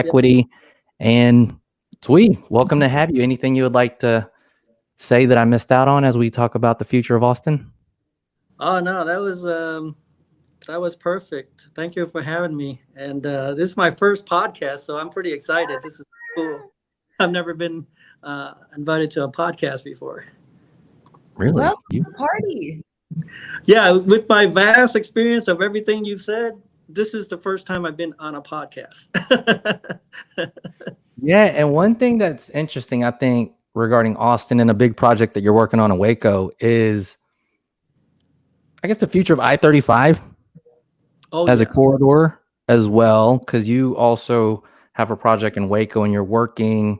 equity. And Twee, welcome to have you. Anything you would like to say that I missed out on as we talk about the future of Austin? Oh no, that was perfect. Thank you for having me. And this is my first podcast, so I'm pretty excited. This is cool. I've never been invited to a podcast before. Really? Welcome to the party. Yeah, with my vast experience of everything you've said, this is the first time I've been on a podcast. Yeah, and one thing that's interesting, I think, regarding Austin and a big project that you're working on in Waco is, I guess, the future of I-35 as a corridor as well, because you also have a project in Waco and you're working,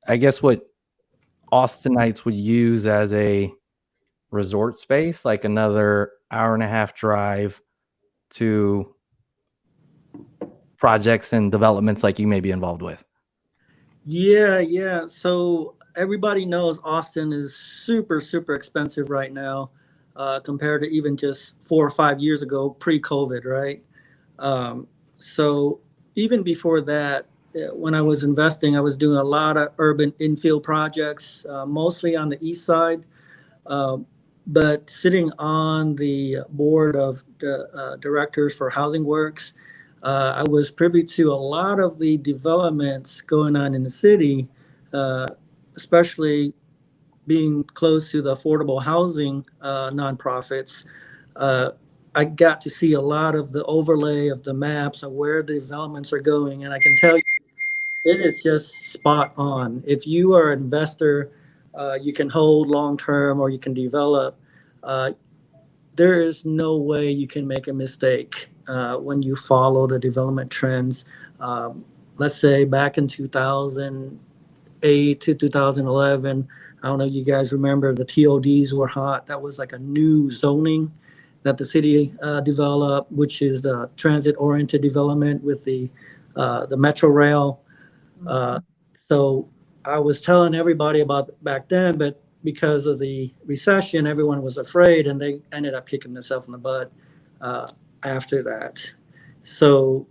I guess, what Austinites would use as a resort space, like another hour and a half drive to projects and developments like you may be involved with. Yeah. So everybody knows Austin is super, super expensive right now, compared to even just 4 or 5 years ago, pre-COVID, right? So even before that, when I was investing, I was doing a lot of urban infill projects, mostly on the east side. But sitting on the board of the directors for Housing Works, I was privy to a lot of the developments going on in the city, uh, especially being close to the affordable housing nonprofits. Uh, I got to see a lot of the overlay of the maps of where the developments are going, and I can tell you it is just spot on. If you are an investor, you can hold long term or you can develop. Uh, there is no way you can make a mistake when you follow the development trends. Um, let's say back in 2008 to 2011, I don't know if you guys remember the TODs were hot. That was like a new zoning that the city developed, which is the transit oriented development with the Metro Rail. Uh, so I was telling everybody about back then, but because of the recession, everyone was afraid, and they ended up kicking themselves in the butt uh, after that. So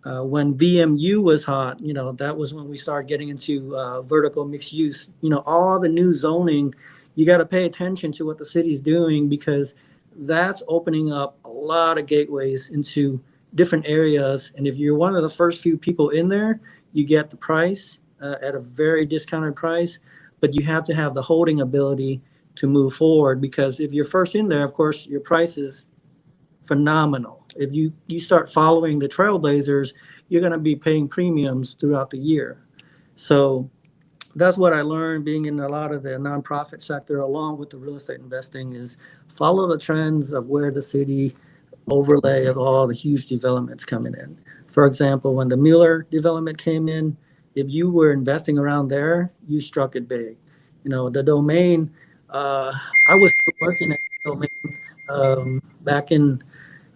when VMU was hot, that was when we started getting into vertical mixed use. All the new zoning, you got to pay attention to what the city's doing because that's opening up a lot of gateways into different areas. And if you're one of the first few people in there, you get the price at a very discounted price, but you have to have the holding ability to move forward because if you're first in there, of course, your price is phenomenal. If you start following the trailblazers, you're going to be paying premiums throughout the year. So that's what I learned being in a lot of the nonprofit sector, along with the real estate investing, is follow the trends of where the city overlay of all the huge developments coming in. For example, when the Mueller development came in, if you were investing around there, you struck it big. The domain, I was still working at the domain back in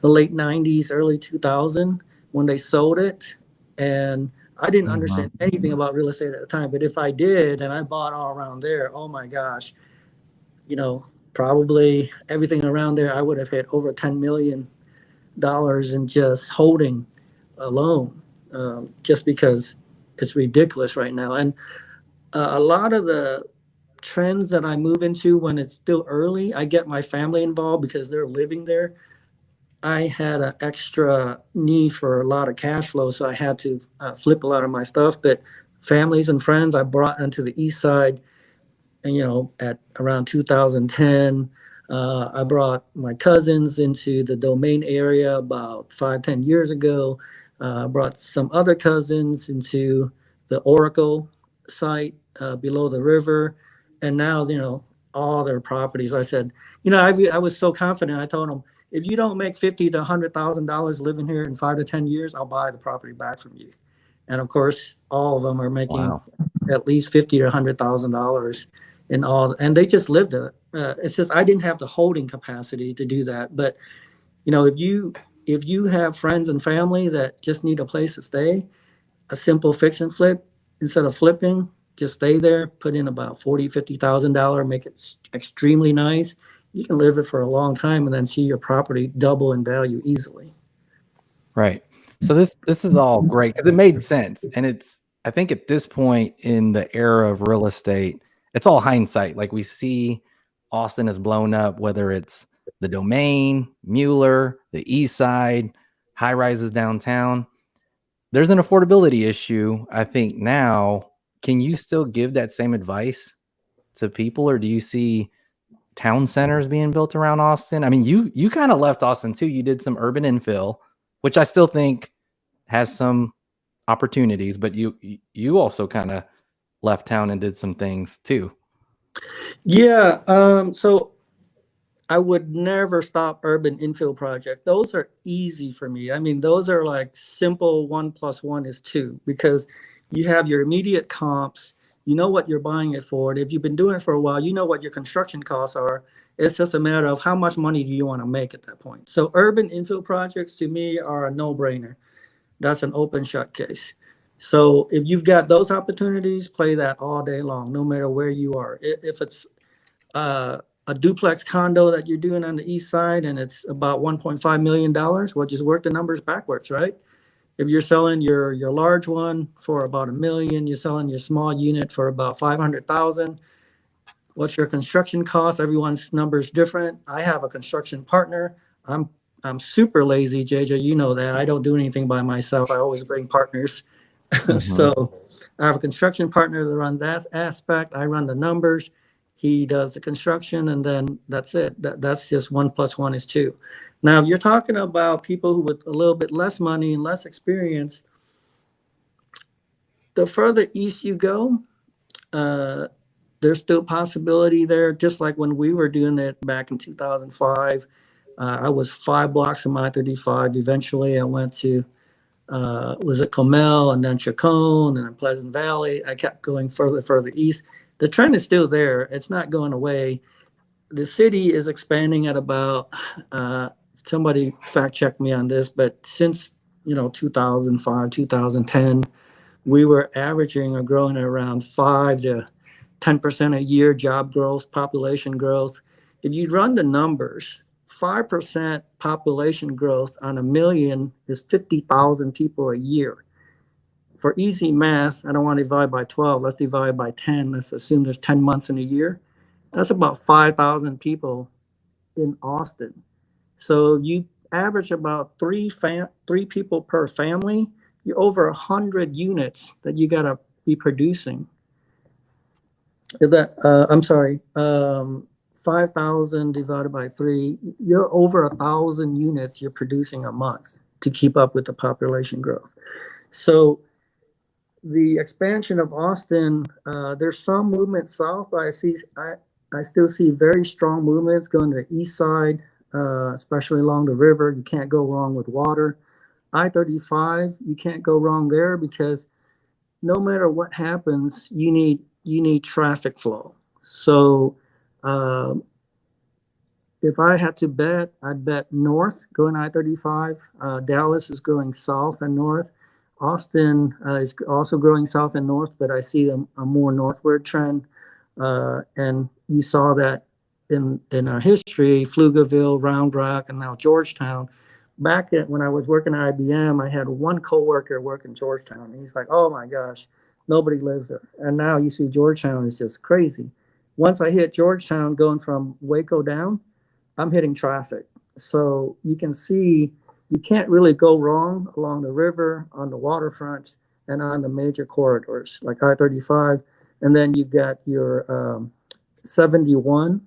the late 90s, early 2000 when they sold it. And I didn't understand anything about real estate at the time. But if I did and I bought all around there, oh my gosh, probably everything around there, I would have hit over $10 million in just holding alone, just because it's ridiculous right now. And a lot of the trends that I move into when it's still early, I get my family involved because they're living there. I had an extra need for a lot of cash flow, so I had to flip a lot of my stuff. But families and friends I brought into the east side, and at around 2010, I brought my cousins into the domain area about 5, 10 years ago. I brought some other cousins into the Oracle site below the river, and now all their properties. I said, I was so confident. I told them, if you don't make $50,000 to $100,000 living here in 5 to 10 years, I'll buy the property back from you. And of course, all of them are making at least $50,000 to $100,000 in all, and they just lived it. It's just I didn't have the holding capacity to do that. But if you have friends and family that just need a place to stay, a simple fix and flip instead of flipping, just stay there, put in about $50,000, make it extremely nice. You can live it for a long time and then see your property double in value easily. Right. So this is all great because it made sense. And I think at this point in the era of real estate, it's all hindsight. Like we see Austin has blown up, whether it's the Domain, Mueller, the East Side, high rises downtown. There's an affordability issue, I think now. Can you still give that same advice to people, or do you see town centers being built around Austin? I mean, you kind of left Austin too. You did some urban infill, which I still think has some opportunities, but you also kind of left town and did some things too. Yeah. So I would never stop urban infill project. Those are easy for me. I mean, those are like simple 1+1 is 2 because you have your immediate comps. You know what you're buying it for. And if you've been doing it for a while, you know what your construction costs are. It's just a matter of how much money do you want to make at that point. So urban infill projects to me are a no-brainer. That's an open shut case. So if you've got those opportunities, play that all day long, no matter where you are. If it's a duplex condo that you're doing on the east side and it's about $1.5 million, well, just work the numbers backwards, right? If you're selling your large one for about $1 million, you're selling your small unit for about 500,000. What's your construction cost? Everyone's number is different. I have a construction partner. I'm super lazy, JJ. You know that. I don't do anything by myself. I always bring partners. So I have a construction partner that runs that aspect. I run the numbers. He does the construction, and then that's it. That's just 1+1 is 2. Now, if you're talking about people who with a little bit less money and less experience, the further east you go, there's still possibility there. Just like when we were doing it back in 2005, I was 5 blocks from I-35. Eventually, I went to was it Comel and then Chacon and then Pleasant Valley. I kept going further east. The trend is still there. It's not going away. The city is expanding at about, somebody fact check me on this, but since 2005, 2010, we were averaging or growing at around 5 to 10% a year job growth, population growth. If you run the numbers, 5% population growth on 1 million is 50,000 people a year. For easy math, I don't want to divide by 12. Let's divide by 10. Let's assume there's 10 months in a year. That's about 5,000 people in Austin. So you average about three people per family. You're over 100 units that you got to be producing. I'm sorry, 5,000 divided by 3, you're over 1,000 units you're producing a month to keep up with the population growth. So the expansion of Austin, there's some movement south, but I still see very strong movements going to the east side, especially along the river. You can't go wrong with water. I-35, you can't go wrong there because no matter what happens, you need traffic flow. So if I had to bet, I'd bet north going I-35. Dallas is going south and north. Austin is also growing south and north, but I see a more northward trend. And you saw that in our history, Pflugerville, Round Rock, and now Georgetown. Back when I was working at IBM, I had one coworker work in Georgetown. And he's like, oh my gosh, nobody lives there. And now you see Georgetown is just crazy. Once I hit Georgetown going from Waco down, I'm hitting traffic. So you can see you can't really go wrong along the river, on the waterfronts, and on the major corridors like I-35. And then you've got your 71,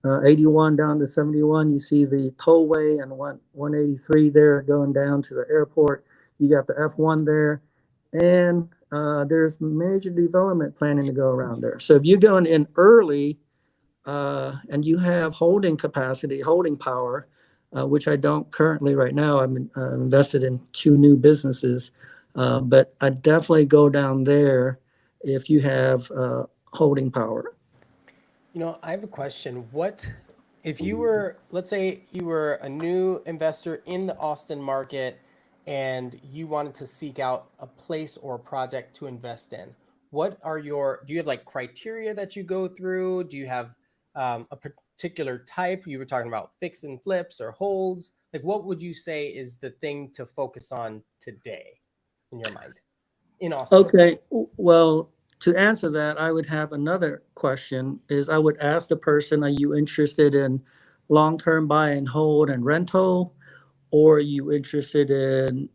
81 down to 71. You see the tollway and 183 there going down to the airport. You got the F1 there. And there's major development planning to go around there. So if you're going in early and you have holding capacity, holding power, which I don't currently right now. I'm invested in 2 new businesses, but I definitely go down there if you have holding power. I have a question. What if you were, let's say you were a new investor in the Austin market and you wanted to seek out a place or a project to invest in? Do you have like criteria that you go through? Do you have a particular type? You were talking about fix and flips or holds. Like, what would you say is the thing to focus on today in your mind in Austin? Okay, well, to answer that, I would have another question is I would ask the person, are you interested in long-term buy and hold and rental, or are you interested in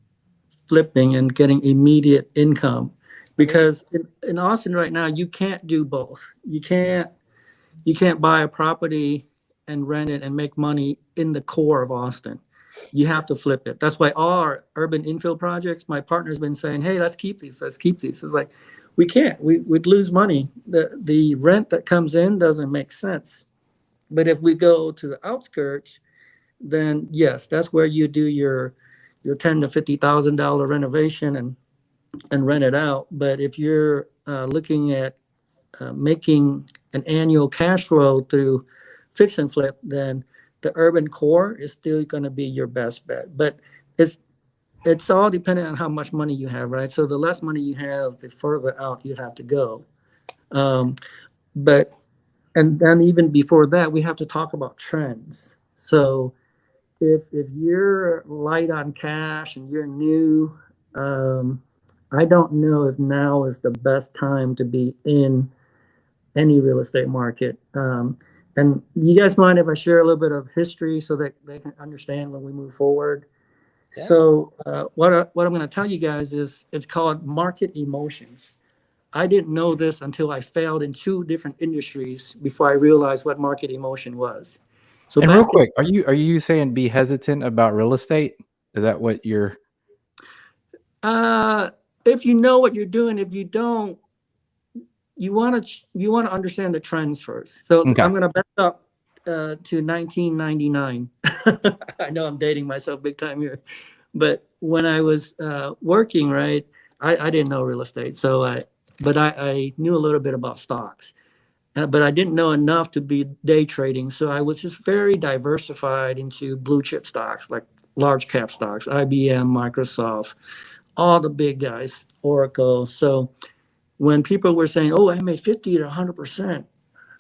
flipping and getting immediate income? Because in Austin right now, you can't do both. You can't buy a property and rent it and make money in the core of Austin. You have to flip it. That's why all our urban infill projects, my partner's been saying, hey, let's keep these. It's like, we can't. We'd lose money. The rent that comes in doesn't make sense. But if we go to the outskirts, then yes, that's where you do your $10,000 to $50,000 renovation and rent it out. But if you're looking at making an annual cash flow through fix and flip, then the urban core is still going to be your best bet. But it's all dependent on how much money you have, right? So the less money you have, the further out you have to go. But and then even before that, we have to talk about trends. So if you're light on cash and you're new, I don't know if now is the best time to be in any real estate market. And you guys mind if I share a little bit of history so that they can understand when we move forward? Yeah. So what I'm going to tell you guys is it's called market emotions. I didn't know this until I failed in 2 different industries before I realized what market emotion was. So and real quick, are you saying be hesitant about real estate? Is that what you're? If you know what you're doing, if you don't, you want to understand the trends first. So okay. I'm going to back up to 1999. I know I'm dating myself big time here, but when I was working, right, I didn't know real estate, so I knew a little bit about stocks, but I didn't know enough to be day trading. So I was just very diversified into blue chip stocks, like large cap stocks, IBM, Microsoft, all the big guys, Oracle. So when people were saying, oh, I made 50 to 100%,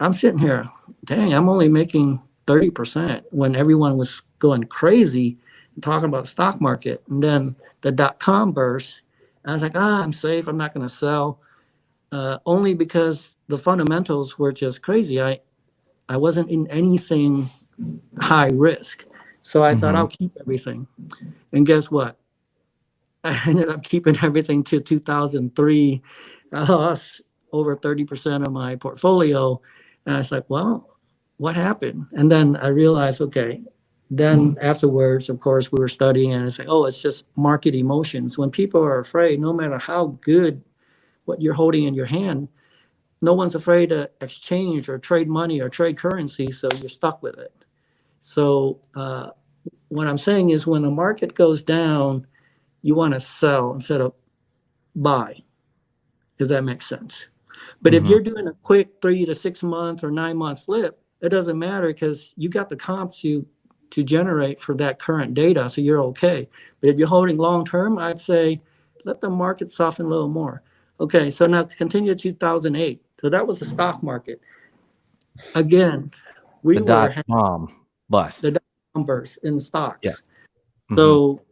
I'm sitting here, dang, I'm only making 30% when everyone was going crazy talking about the stock market. And then the .com burst. I was like, I'm safe. I'm not going to sell. Only because the fundamentals were just crazy. I wasn't in anything high risk. So I thought I'll keep everything. And guess what? I ended up keeping everything till 2003. I lost over 30% of my portfolio. And I was like, well, what happened? And then I realized, okay, then afterwards, of course, we were studying and it's like, oh, it's just market emotions. When people are afraid, no matter how good what you're holding in your hand, no one's afraid to exchange or trade money or trade currency. So you're stuck with it. So what I'm saying is when the market goes down, you want to sell instead of buy, if that makes sense. But if you're doing a quick 3 to 6 month or 9 month flip, it doesn't matter because you got the comps to generate for that current data, so you're okay. But if you're holding long term, I'd say let the market soften a little more. Okay, so now to continue 2008. So that was the stock market. Again, we were dot-com bust. The dot-com burst in stocks. Yeah. So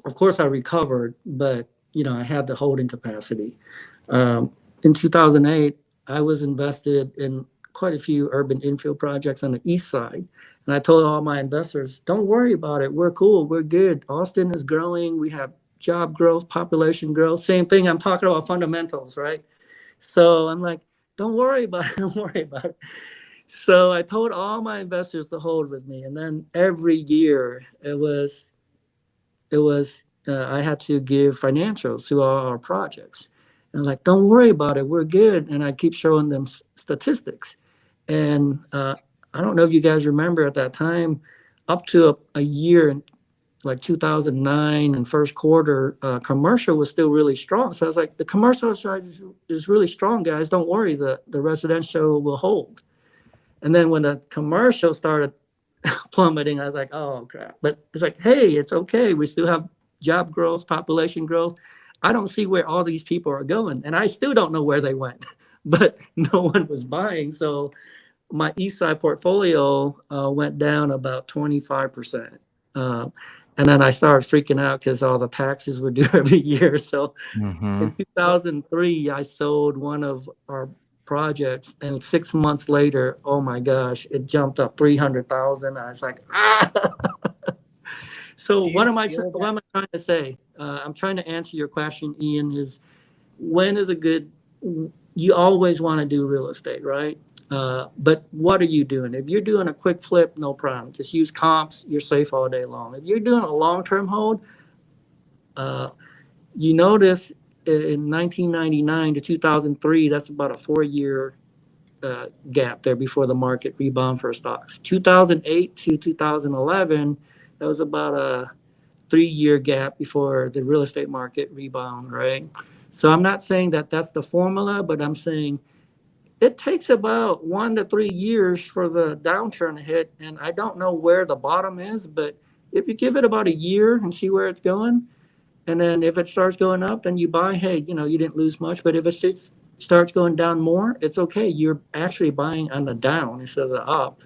of course I recovered, but I had the holding capacity. In 2008, I was invested in quite a few urban infill projects on the east side. And I told all my investors, don't worry about it. We're cool. We're good. Austin is growing. We have job growth, population growth. Same thing. I'm talking about fundamentals, right? So I'm like, don't worry about it. Don't worry about it. So I told all my investors to hold with me. And then every year it was I had to give financials to all our projects. And like, don't worry about it. We're good. And I keep showing them statistics. And I don't know if you guys remember at that time, up to a year in like 2009 and first quarter, commercial was still really strong. So I was like, the commercial side is really strong, guys. Don't worry, the residential will hold. And then when the commercial started plummeting, I was like, oh, crap. But it's like, hey, it's okay. We still have job growth, population growth. I don't see where all these people are going. And I still don't know where they went, but no one was buying. So my East Side portfolio went down about 25%. And then I started freaking out because all the taxes were due every year. So in 2003, I sold one of our projects, and 6 months later, oh my gosh, it jumped up 300,000. I was like, ah. So what am I trying to say? I'm trying to answer your question, Ian. Is when is a good? You always want to do real estate, right? But what are you doing? If you're doing a quick flip, no problem. Just use comps. You're safe all day long. If you're doing a long-term hold, you notice in 1999 to 2003, that's about a 4-year gap there before the market rebound for stocks. 2008 to 2011, that was about a 3-year gap before the real estate market rebound, right? So I'm not saying that that's the formula, but I'm saying it takes about 1 to 3 years for the downturn to hit. And I don't know where the bottom is, but if you give it about a year and see where it's going, and then if it starts going up, then you buy, hey, you didn't lose much. But if it starts going down more, it's okay. You're actually buying on the down instead of the up,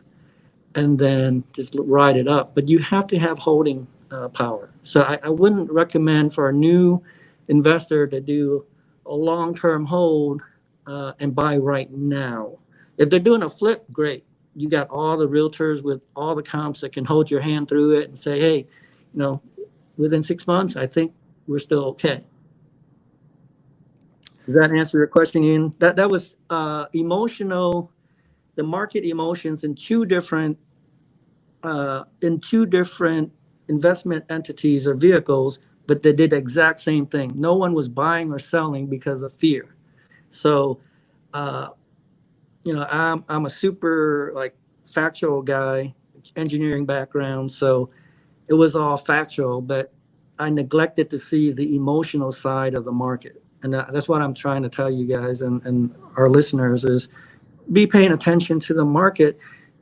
and then just ride it up. But you have to have holding power. So I wouldn't recommend for a new investor to do a long-term hold and buy right now. If they're doing a flip, great. You got all the realtors with all the comps that can hold your hand through it and say, hey, within 6 months, I think we're still okay. Does that answer your question, Ian? That was emotional, the market emotions in two different investment entities or vehicles, but they did the exact same thing. No one was buying or selling because of fear. So, I'm a super factual guy, engineering background, so it was all factual, but I neglected to see the emotional side of the market. And that's what I'm trying to tell you guys and our listeners is be paying attention to the market.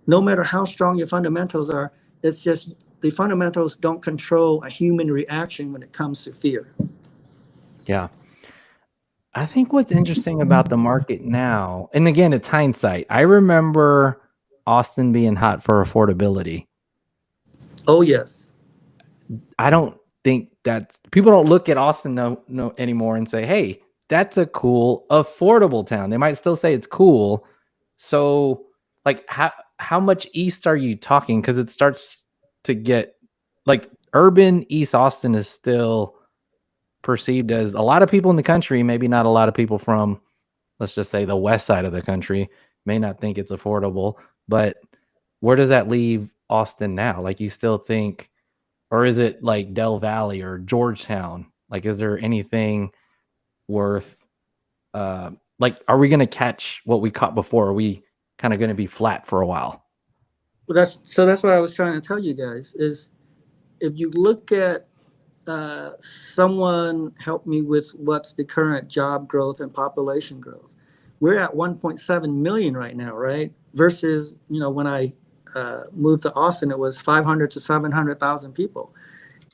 No matter how strong your fundamentals are, it's just the fundamentals don't control a human reaction when it comes to fear. Yeah. I think what's interesting about the market now, and again, it's hindsight. I remember Austin being hot for affordability. Oh, yes. I don't think that people don't look at Austin no anymore and say, hey, that's a cool, affordable town. They might still say it's cool. So how much east are you talking? Because it starts to get urban East Austin is still perceived as a lot of people in the country, maybe not a lot of people from, let's just say, the west side of the country may not think it's affordable. But where does that leave Austin now? You still think, or is it like Del Valley or Georgetown? Is there anything worth, are we going to catch what we caught before? Are we kind of going to be flat for a while? Well, that's what I was trying to tell you guys is if you look at someone help me with what's the current job growth and population growth. We're at 1.7 million right now, right? Versus, when I moved to Austin, it was 500 to 700,000 people.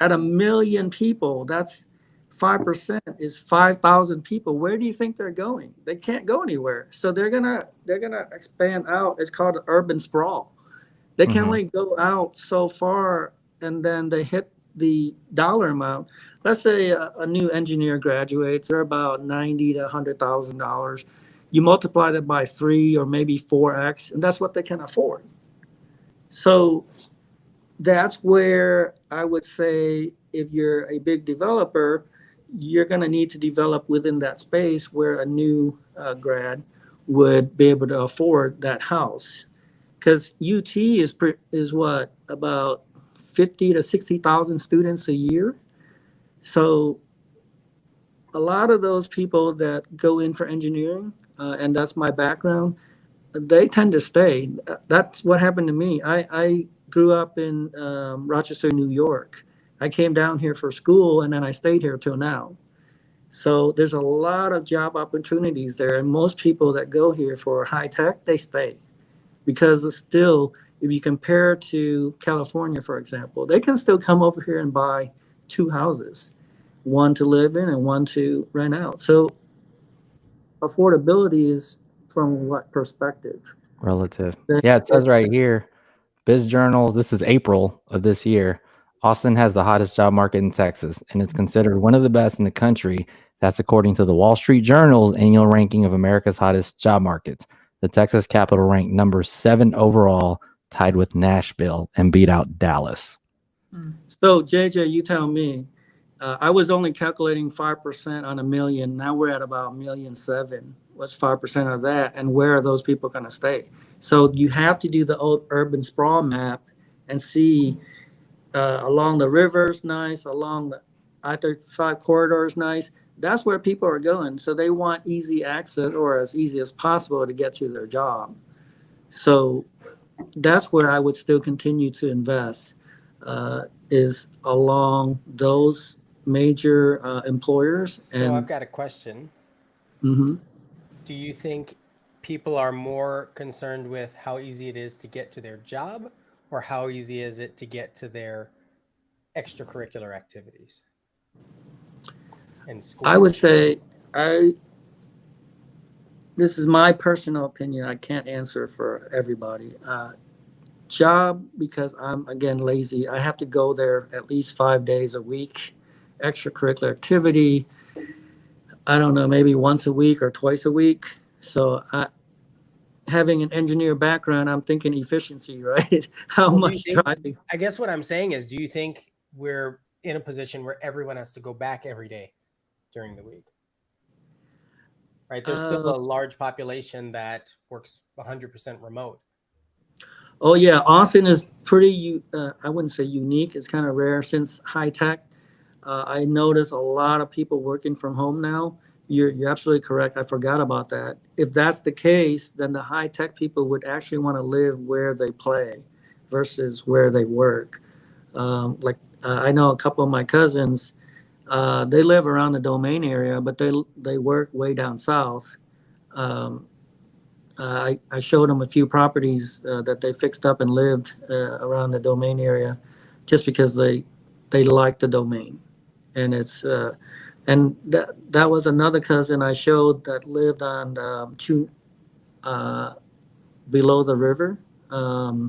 At 1 million people, that's 5% is 5,000 people. Where do you think they're going? They can't go anywhere. So they're gonna expand out. It's called urban sprawl. They can only go out so far, and then they hit the dollar amount. Let's say a new engineer graduates, they're about $90 to $100,000. You multiply that by 3 or maybe 4x, and that's what they can afford. So that's where I would say if you're a big developer, you're going to need to develop within that space where a new grad would be able to afford that house. Because UT is what, about 50 to 60,000 students a year. So a lot of those people that go in for engineering, and that's my background, they tend to stay. That's what happened to me. I grew up in Rochester, New York. I came down here for school, and then I stayed here till now. So there's a lot of job opportunities there. And most people that go here for high tech, they stay. Because it's still, if you compare to California, for example, they can still come over here and buy 2 houses, one to live in and one to rent out. So affordability is from what perspective? Relative. Yeah, it says right here, Biz Journal, this is April of this year. Austin has the hottest job market in Texas, and it's considered one of the best in the country. That's according to the Wall Street Journal's annual ranking of America's hottest job markets. The Texas capital ranked number 7 overall, tied with Nashville, and beat out Dallas. So, JJ, you tell me. I was only calculating 5% on $1 million. Now we're at about $1.7 million. What's 5% of that? And where are those people going to stay? So you have to do the old urban sprawl map and see along the rivers, nice, along the I-35 corridor is nice. That's where people are going. So they want easy access, or as easy as possible, to get to their job. So that's where I would still continue to invest, is along those major employers. So I've got a question. Mm-hmm. Do you think people are more concerned with how easy it is to get to their job, or how easy is it to get to their extracurricular activities and school? I would say, this is my personal opinion. I can't answer for everybody. Job, because I'm, again, lazy. I have to go there at least 5 days a week. Extracurricular activity, I don't know, maybe once a week or twice a week. So having an engineer background, I'm thinking efficiency, right? How much driving? I guess what I'm saying is, do you think we're in a position where everyone has to go back every day during the week? Right? There's still a large population that works 100% remote. Oh yeah, Austin is pretty, I wouldn't say unique. It's kind of rare since high tech. I notice a lot of people working from home now. You're absolutely correct. I forgot about that. If that's the case, then the high tech people would actually want to live where they play versus where they work. I know a couple of my cousins, they live around the Domain area, but they work way down south. I showed them a few properties that they fixed up and lived around the Domain area, just because they like the Domain. And it's and that was another cousin I showed that lived on below the river. There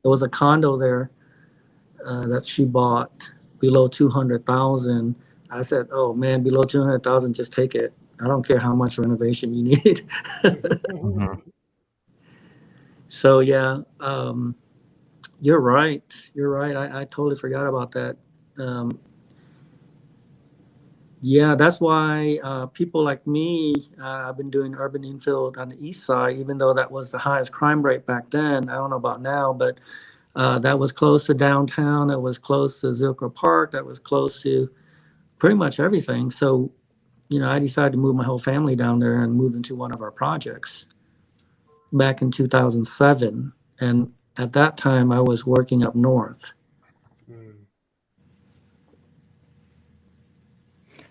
was a condo there that she bought below 200,000. I said, "Oh man, below 200,000, just take it. I don't care how much renovation you need." Mm-hmm. So yeah, you're right. You're right. I totally forgot about that. Yeah, that's why people like me, I've been doing urban infill on the east side, even though that was the highest crime rate back then. I don't know about now, but that was close to downtown. That was close to Zilker Park. That was close to pretty much everything. So, I decided to move my whole family down there and move into one of our projects back in 2007. And at that time, I was working up north.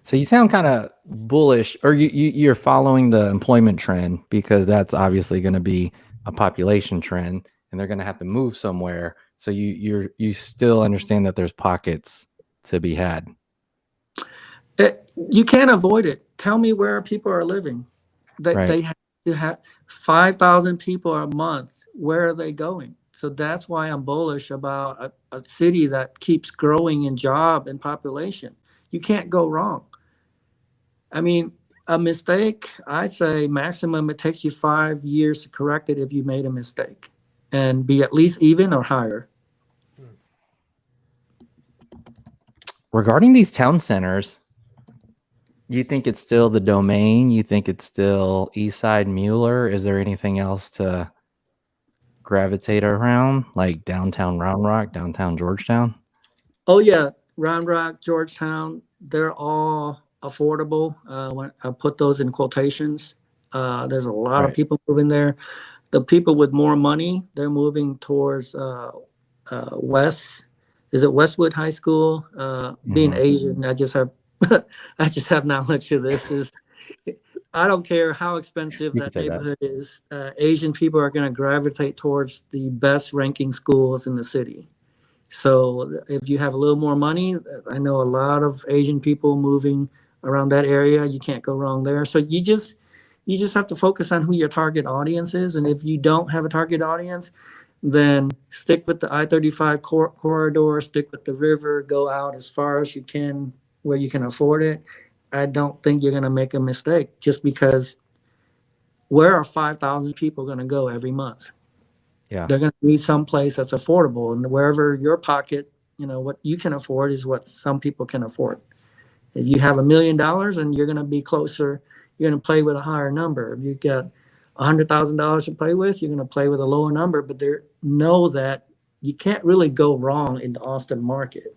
So you sound kind of bullish, or you're following the employment trend, because that's obviously going to be a population trend, and they're going to have to move somewhere. So you still understand that there's pockets to be had. You can't avoid it. Tell me where people are living. They have to have 5,000 people a month. Where are they going? So that's why I'm bullish about a city that keeps growing in job and population. You can't go wrong. I mean, a mistake, I'd say maximum it takes you 5 years to correct it if you made a mistake, and be at least even or higher. Regarding these town centers, you think it's still the Domain? You think it's still Eastside Mueller? Is there anything else to gravitate around, like downtown Round Rock, downtown Georgetown? Oh yeah, Round Rock, Georgetown, they're all affordable. When I put those in quotations, there's a lot of people moving there. The people with more money, they're moving towards West. Is it Westwood High School? Being Asian, I just have knowledge of this. I don't care how expensive that neighborhood is. Asian people are going to gravitate towards the best ranking schools in the city. So if you have a little more money, I know a lot of Asian people moving around that area. You can't go wrong there. So you just have to focus on who your target audience is. And if you don't have a target audience, then stick with the I-35 corridor, stick with the river, go out as far as you can where you can afford it. I don't think you're going to make a mistake just because where are 5,000 people going to go every month? Yeah. They're going to need some place that's affordable, and wherever your pocket, what you can afford is what some people can afford. If you have $1 million and you're going to be closer, you're going to play with a higher number. If you got $100,000 to play with, you're going to play with a lower number. But know that you can't really go wrong in the Austin market.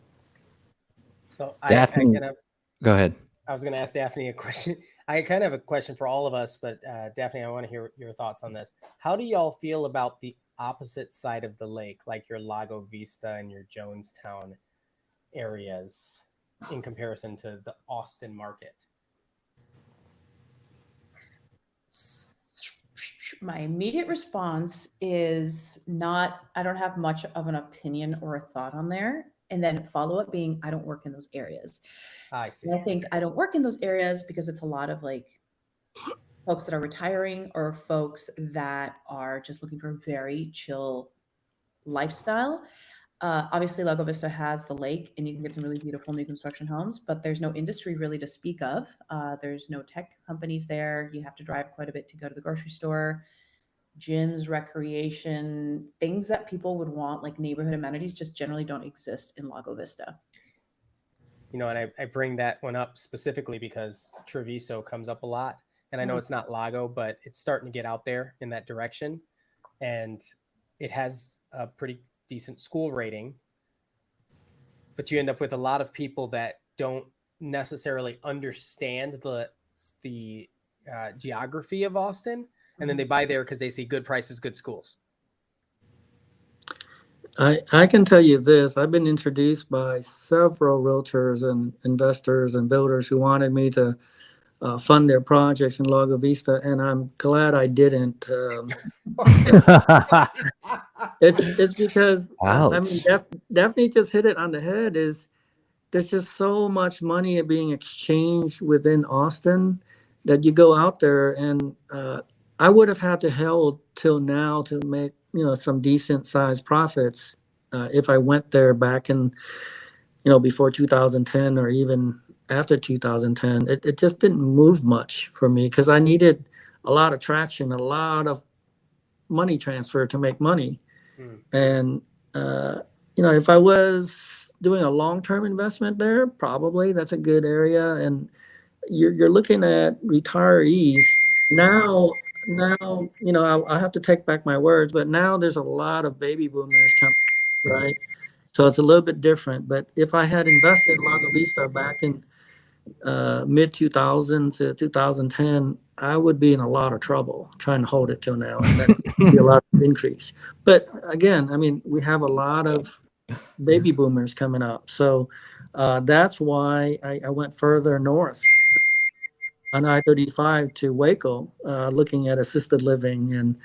So Daphne, go ahead. I was going to ask Daphne a question. I kind of have a question for all of us, but Daphne, I want to hear your thoughts on this. How do y'all feel about the opposite side of the lake, like your Lago Vista and your Jonestown areas, in comparison to the Austin market? My immediate response is I don't have much of an opinion or a thought on there. And then follow up being, I don't work in those areas. I see. And I think I don't work in those areas because it's a lot of like folks that are retiring or folks that are just looking for a very chill lifestyle. Obviously, Lago Vista has the lake and you can get some really beautiful new construction homes, but there's no industry really to speak of. There's no tech companies there. You have to drive quite a bit to go to the grocery store. Gyms, recreation, things that people would want, like neighborhood amenities, just generally don't exist in Lago Vista. And I bring that one up specifically because Treviso comes up a lot. And I know it's not Lago, but it's starting to get out there in that direction. And it has a pretty decent school rating. But you end up with a lot of people that don't necessarily understand the geography of Austin. And then they buy there because they see good prices, good schools. I can tell you this. I've been introduced by several realtors and investors and builders who wanted me to fund their projects in Lago Vista, and I'm glad I didn't. It's because Daphne just hit it on the head. There's just so much money being exchanged within Austin that you go out there, and I would have had to held till now to make some decent sized profits if I went there back in before 2010 or even after 2010. It just didn't move much for me because I needed a lot of traction, a lot of money transfer to make money. And if I was doing a long-term investment there, probably that's a good area. And you're looking at retirees now. I have to take back my words, but now there's a lot of baby boomers coming, right? So it's a little bit different. But if I had invested in Lago Vista back in mid 2000 to 2010, I would be in a lot of trouble trying to hold it till now, and that would be a lot of increase. But again, I mean, we have a lot of baby boomers coming up, so that's why I went further north on I-35 to Waco, looking at assisted living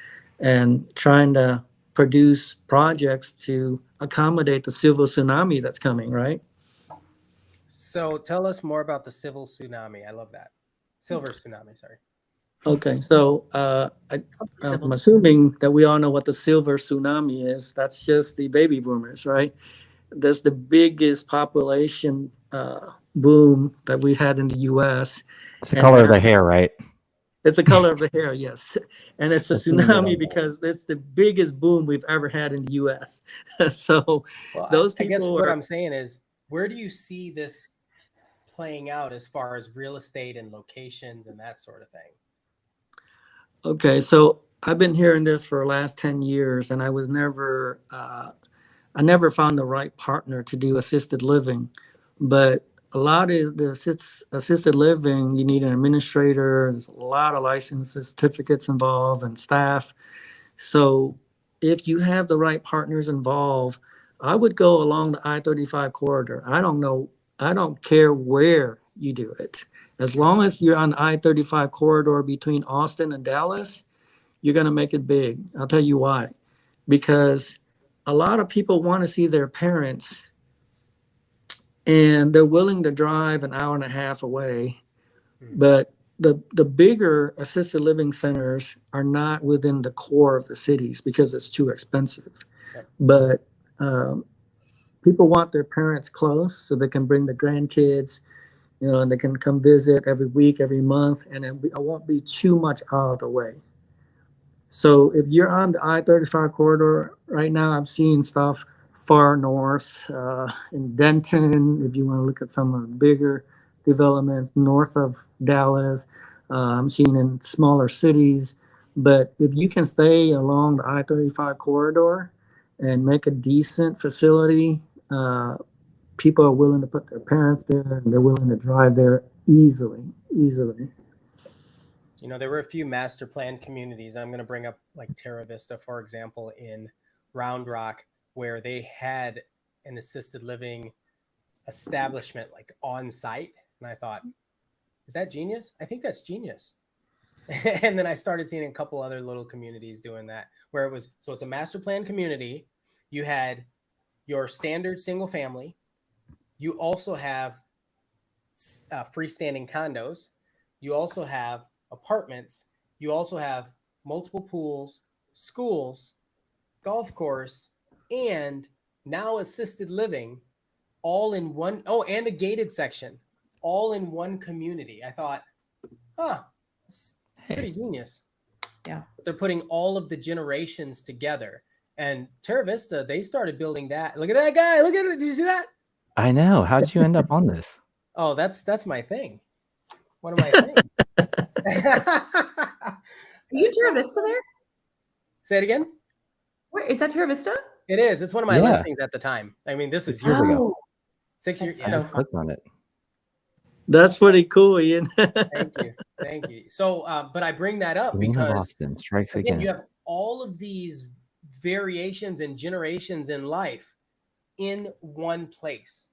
and trying to produce projects to accommodate the civil tsunami that's coming, right? So tell us more about the civil tsunami. I love that. Silver tsunami, sorry. Okay, so I'm assuming that we all know what the silver tsunami is. That's just the baby boomers, right? That's the biggest population boom that we've had in the U.S. It's the color of the hair, right? It's the color of the hair, yes. And it's a tsunami because it's the biggest boom we've ever had in the U.S. So those people. I guess what I'm saying is, where do you see this playing out as far as real estate and locations and that sort of thing? Okay, so I've been hearing this for the last 10 years, and I never found the right partner to do assisted living. But a lot of the assisted living, you need an administrator. There's a lot of licenses, certificates involved, and staff. So if you have the right partners involved, I would go along the I-35 corridor. I don't care where you do it. As long as you're on the I-35 corridor between Austin and Dallas, you're going to make it big. I'll tell you why. Because a lot of people want to see their parents, and they're willing to drive an hour and a half away. But the bigger assisted living centers are not within the core of the cities because it's too expensive. But people want their parents close so they can bring the grandkids, and they can come visit every week, every month, and it won't be too much out of the way. So if you're on the I-35 corridor right now, I'm seeing stuff far north in Denton. If you want to look at some of the bigger development north of Dallas, I'm seeing in smaller cities. But if you can stay along the I-35 corridor and make a decent facility, people are willing to put their parents there, and they're willing to drive there easily. There were a few master plan communities. I'm going to bring up like Terra Vista, for example, in Round Rock, where they had an assisted living establishment like on site. And I thought, is that genius? I think that's genius. And then I started seeing a couple other little communities doing that, where it's a master plan community. You had your standard single family. You also have freestanding condos. You also have apartments. You also have multiple pools, schools, golf course, and now assisted living, all in one. Oh, and a gated section, all in one community. I thought, it's pretty genius. Yeah. They're putting all of the generations together. And Terra Vista, they started building that. Look at that guy. Look at it. Did you see that? I know. How did you end up on this? Oh, that's my thing. One of my things. Are you Terra Vista there? Say it again. Where is that, Terra Vista? It is. It's one of my listings at the time. I mean, this is years ago. 6 years. So clicked on it. That's pretty cool, Ian. Thank you. So, but I bring that up because Austin strikes again, again. you have all of these variations and generations in life in one place.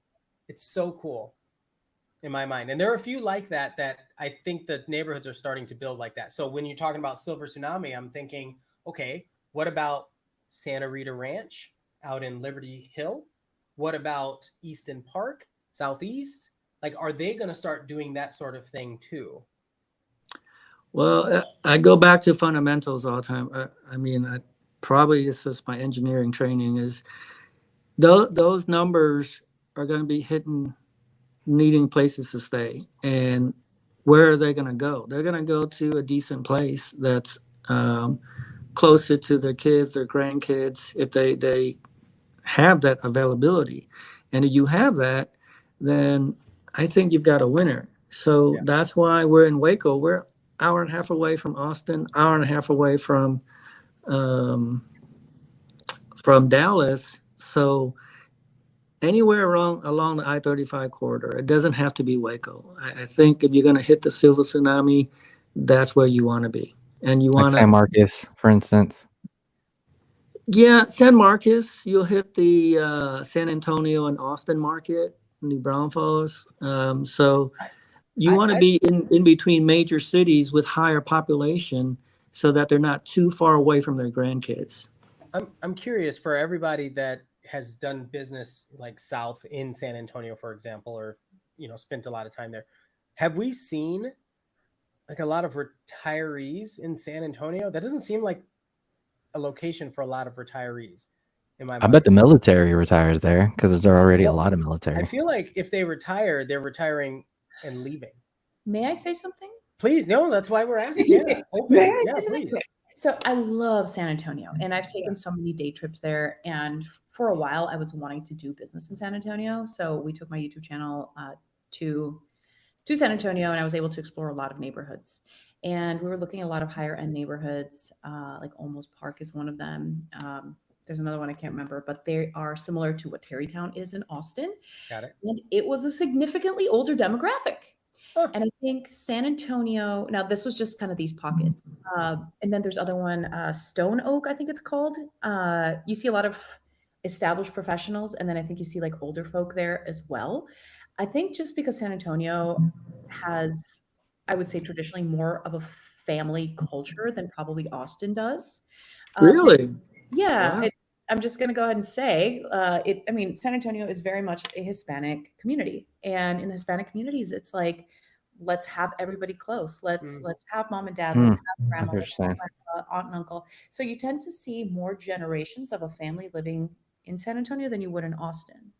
It's so cool in my mind. And there are a few like that I think the neighborhoods are starting to build like that. So when you're talking about Silver Tsunami, I'm thinking, okay, what about Santa Rita Ranch out in Liberty Hill? What about Easton Park, Southeast? Like, are they going to start doing that sort of thing too? Well, I go back to fundamentals all the time. I mean, probably it's just my engineering training is those numbers are going to be hitting, needing places to stay. And where are they going to go? They're going to go to a decent place that's closer to their kids, their grandkids, if they have that availability. And if you have that, then I think you've got a winner. So that's why we're in Waco. We're hour and a half away from Austin, hour and a half away from Dallas. So anywhere along the I-35 corridor, it doesn't have to be Waco. I think if you're going to hit the Silver Tsunami, that's where you want to be. And you want San Marcos, for instance. Yeah, San Marcos. You'll hit the San Antonio and Austin market, New Braunfels. So you want to be in between major cities with higher population so that they're not too far away from their grandkids. I'm curious, for everybody that has done business like south in San Antonio, for example, or spent a lot of time there, have we seen like a lot of retirees in San Antonio? That doesn't seem like a location for a lot of retirees in my mind. I bet the military retires there because there's already a lot of military. I feel like if they retire, they're retiring and leaving. May I say something? Please. No, that's why we're asking. Yeah, please. So I love San Antonio, and I've taken so many day trips there. And for a while, I was wanting to do business in San Antonio. So we took my YouTube channel to San Antonio, and I was able to explore a lot of neighborhoods. And we were looking at a lot of higher end neighborhoods, like Olmos Park is one of them. There's another one I can't remember, but they are similar to what Tarrytown is in Austin. Got it. And it was a significantly older demographic. And I think San Antonio, now this was just kind of these pockets. And then there's other one, Stone Oak, I think it's called. You see a lot of established professionals. And then I think you see like older folk there as well. I think just because San Antonio has, I would say traditionally more of a family culture than probably Austin does. Really? Yeah. Wow. I'm just going to go ahead and say San Antonio is very much a Hispanic community. And in the Hispanic communities, it's like, let's have everybody close. Let's have mom and dad, let's have grandma, let's have grandpa. aunt and uncle. So you tend to see more generations of a family living in San Antonio than you would in Austin.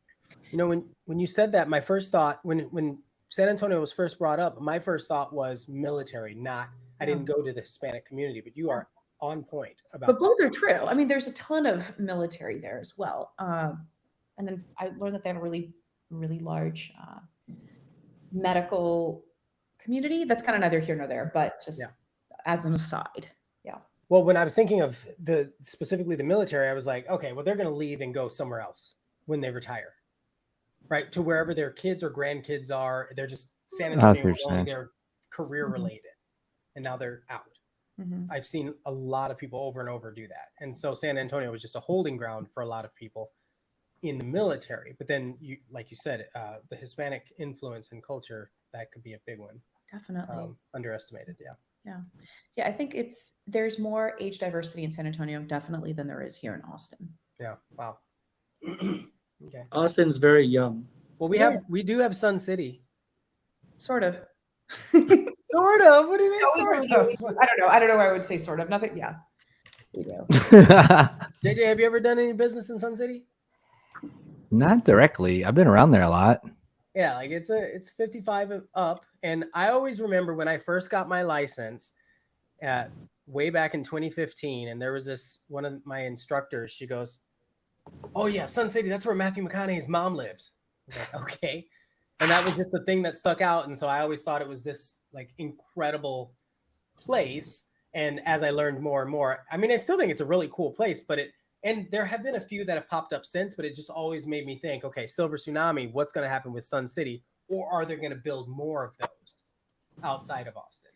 You know, when you said that, my first thought, when San Antonio was first brought up, my first thought was military, not, I didn't go to the Hispanic community, but you are on point about But both are true. I mean, there's a ton of military there as well. And then I learned that they have a really, really large medical community. That's kind of neither here nor there, but just as an aside. Yeah. Well, when I was thinking of specifically the military, I was like, okay, well, they're going to leave and go somewhere else when they retire, right? To wherever their kids or grandkids are. They're just San Antonio, only their career related. And now they're out. I've seen a lot of people over and over do that. And so San Antonio was just a holding ground for a lot of people in the military. But then, like you said, the Hispanic influence and culture, that could be a big one. Definitely. Underestimated, Yeah, I think there's more age diversity in San Antonio, definitely, than there is here in Austin. Yeah, wow. Okay. Austin's very young. Well, we do have Sun City. Sort of. Sort of. What do you mean? Sort of? I don't know why I would say sort of. Nothing. Yeah, we do. JJ, have you ever done any business in Sun City? Not directly. I've been around there a lot. Yeah, like it's 55 up, and I always remember when I first got my license, way back in 2015, and there was this one of my instructors. She goes, "Oh yeah, Sun City. That's where Matthew McConaughey's mom lives." I was like, okay. And that was just the thing that stuck out. And so I always thought it was this like incredible place. And as I learned more and more, I mean, I still think it's a really cool place, and there have been a few that have popped up since, but it just always made me think, okay, Silver Tsunami, what's going to happen with Sun City? Or are they going to build more of those outside of Austin?